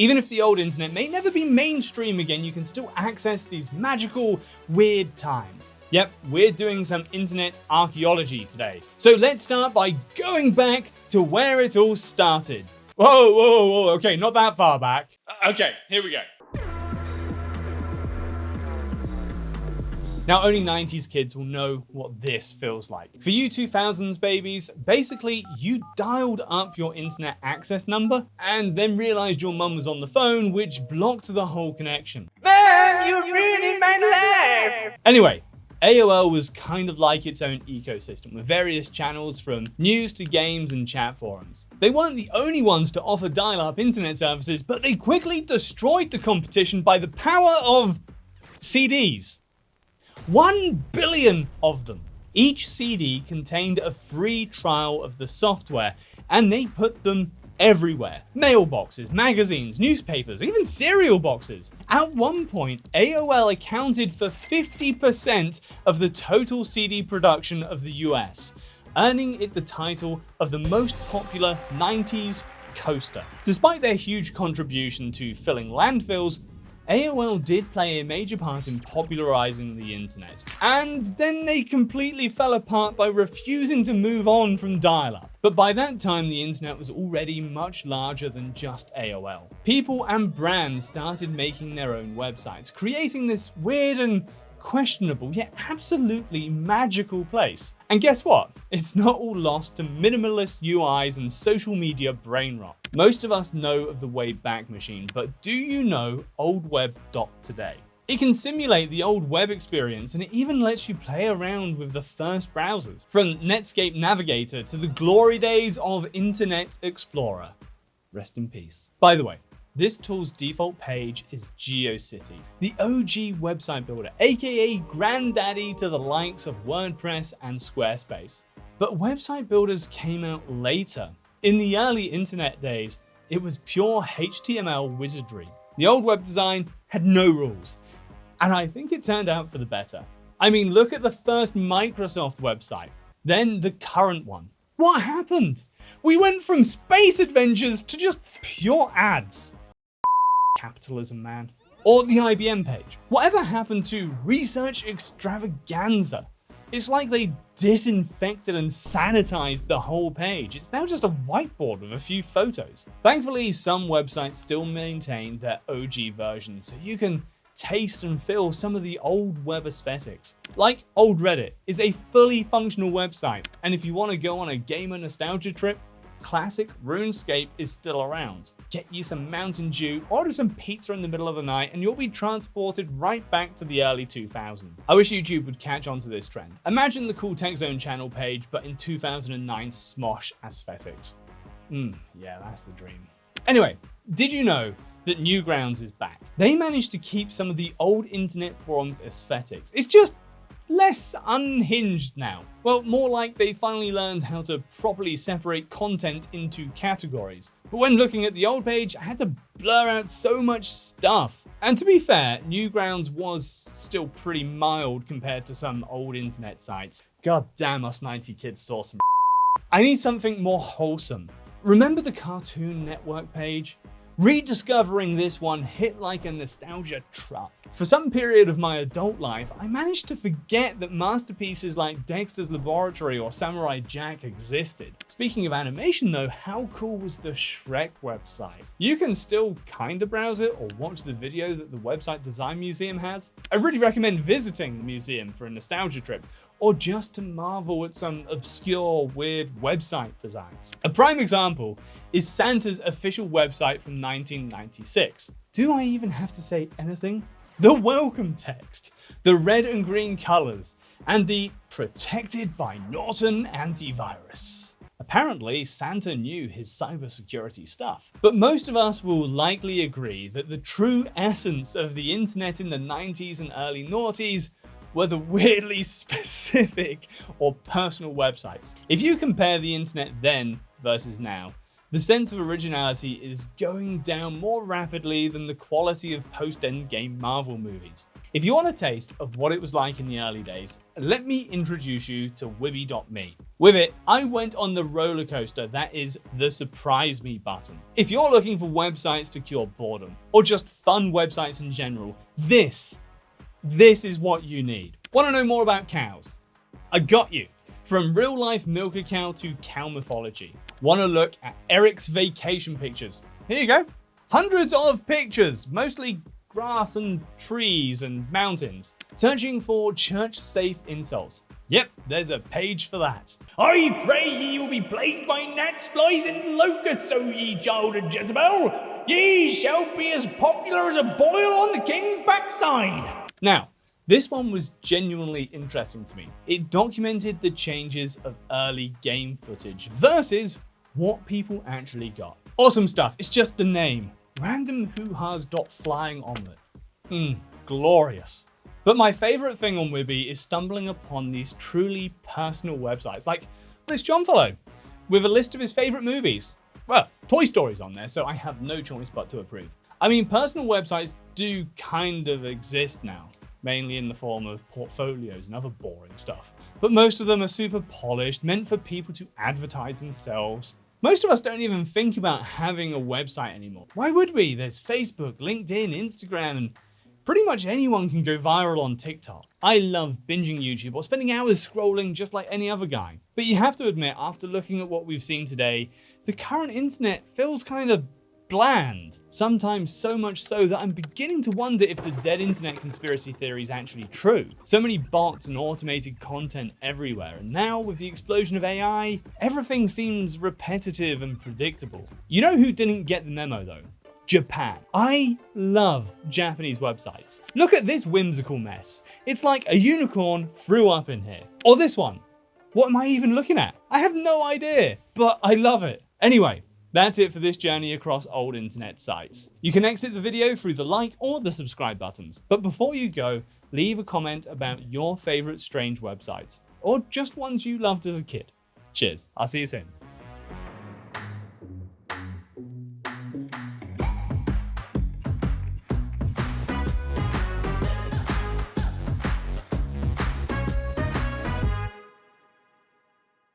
Even if the old internet may never be mainstream again, you can still access these magical, weird times. Yep, we're doing some internet archaeology today. So let's start by going back to where it all started. Whoa, okay, not that far back. Okay, here we go. Now, only 90s kids will know what this feels like. For you 2000s babies, basically you dialed up your internet access number and then realized your mum was on the phone, which blocked the whole connection. Mom, you ruined my life! Anyway, AOL was kind of like its own ecosystem, with various channels from news to games and chat forums. They weren't the only ones to offer dial-up internet services, but they quickly destroyed the competition by the power of CDs. 1 billion of them. Each CD contained a free trial of the software, and they put them everywhere. Mailboxes, magazines, newspapers, even cereal boxes. At one point, AOL accounted for 50% of the total CD production of the US, earning it the title of the most popular 90s coaster. Despite their huge contribution to filling landfills, AOL did play a major part in popularizing the internet, and then they completely fell apart by refusing to move on from dial-up. But by that time, the internet was already much larger than just AOL. People and brands started making their own websites, creating this weird and questionable yet absolutely magical place. And guess what? It's not all lost to minimalist UIs and social media brain rot. Most of us know of the Wayback Machine, but do you know oldweb.today? It can simulate the old web experience, and it even lets you play around with the first browsers. From Netscape Navigator to the glory days of Internet Explorer. Rest in peace. By the way, this tool's default page is GeoCity, the OG website builder, aka granddaddy to the likes of WordPress and Squarespace. But website builders came out later. In the early internet days, it was pure HTML wizardry. The old web design had no rules, and I think it turned out for the better. I mean, look at the first Microsoft website, then the current one. What happened? We went from space adventures to just pure ads. Capitalism, man. Or the IBM page. Whatever happened to research extravaganza? It's like they disinfected and sanitized the whole page. It's now just a whiteboard with a few photos. Thankfully, some websites still maintain their OG version, so you can taste and feel some of the old web aesthetics. Like Old Reddit is a fully functional website, and if you want to go on a gamer nostalgia trip, classic RuneScape is still around. Get you some Mountain Dew, order some pizza in the middle of the night, and you'll be transported right back to the early 2000s. I wish YouTube would catch on to this trend. Imagine the CoolTechZone channel page, but in 2009 Smosh aesthetics. Yeah, that's the dream. Anyway, did you know that Newgrounds is back? They managed to keep some of the old internet forums aesthetics. It's just less unhinged now. Well, more like they finally learned how to properly separate content into categories. But when looking at the old page, I had to blur out so much stuff. And to be fair, Newgrounds was still pretty mild compared to some old internet sites. God damn, us 90 kids saw some. I need something more wholesome. Remember the Cartoon Network page? Rediscovering this one hit like a nostalgia truck. For some period of my adult life, I managed to forget that masterpieces like Dexter's Laboratory or Samurai Jack existed. Speaking of animation though, how cool was the Shrek website? You can still kinda browse it or watch the video that the Website Design Museum has. I really recommend visiting the museum for a nostalgia trip, or just to marvel at some obscure, weird website designs. A prime example is Santa's official website from 1996. Do I even have to say anything? The welcome text, the red and green colors, and the protected by Norton antivirus. Apparently, Santa knew his cybersecurity stuff. But most of us will likely agree that the true essence of the internet in the 90s and early noughties were the weirdly specific or personal websites. If you compare the internet then versus now, the sense of originality is going down more rapidly than the quality of post-Endgame Marvel movies. If you want a taste of what it was like in the early days, let me introduce you to Wibby.me. With it, I went on the roller coaster that is the surprise me button. If you're looking for websites to cure boredom, or just fun websites in general, this is what you need. Want to know more about cows? I got you. From real life milker cow to cow mythology. Want to look at Eric's vacation pictures? Here you go. Hundreds of pictures, mostly grass and trees and mountains. Searching for church-safe insults. Yep, there's a page for that. I pray ye will be plagued by gnats, flies, and locusts, O ye child of Jezebel. Ye shall be as popular as a boil on the king's backside. Now, this one was genuinely interesting to me. It documented the changes of early game footage versus what people actually got. Awesome stuff, it's just the name. Random hoo-has flying omelette. Glorious. But my favorite thing on Wibby is stumbling upon these truly personal websites, like this John fellow, with a list of his favorite movies. Well, Toy Story's on there, so I have no choice but to approve. I mean, personal websites do kind of exist now, mainly in the form of portfolios and other boring stuff. But most of them are super polished, meant for people to advertise themselves. Most of us don't even think about having a website anymore. Why would we? There's Facebook, LinkedIn, Instagram, and pretty much anyone can go viral on TikTok. I love binging YouTube or spending hours scrolling just like any other guy. But you have to admit, after looking at what we've seen today, the current internet feels kind of bland. Sometimes so much so that I'm beginning to wonder if the dead internet conspiracy theory is actually true. So many bots and automated content everywhere, and now with the explosion of AI, everything seems repetitive and predictable. You know who didn't get the memo though? Japan. I love Japanese websites. Look at this whimsical mess. It's like a unicorn threw up in here. Or this one. What am I even looking at? I have no idea, but I love it. Anyway, that's it for this journey across old internet sites. You can exit the video through the like or the subscribe buttons, but before you go, leave a comment about your favorite strange websites, or just ones you loved as a kid. Cheers, I'll see you soon.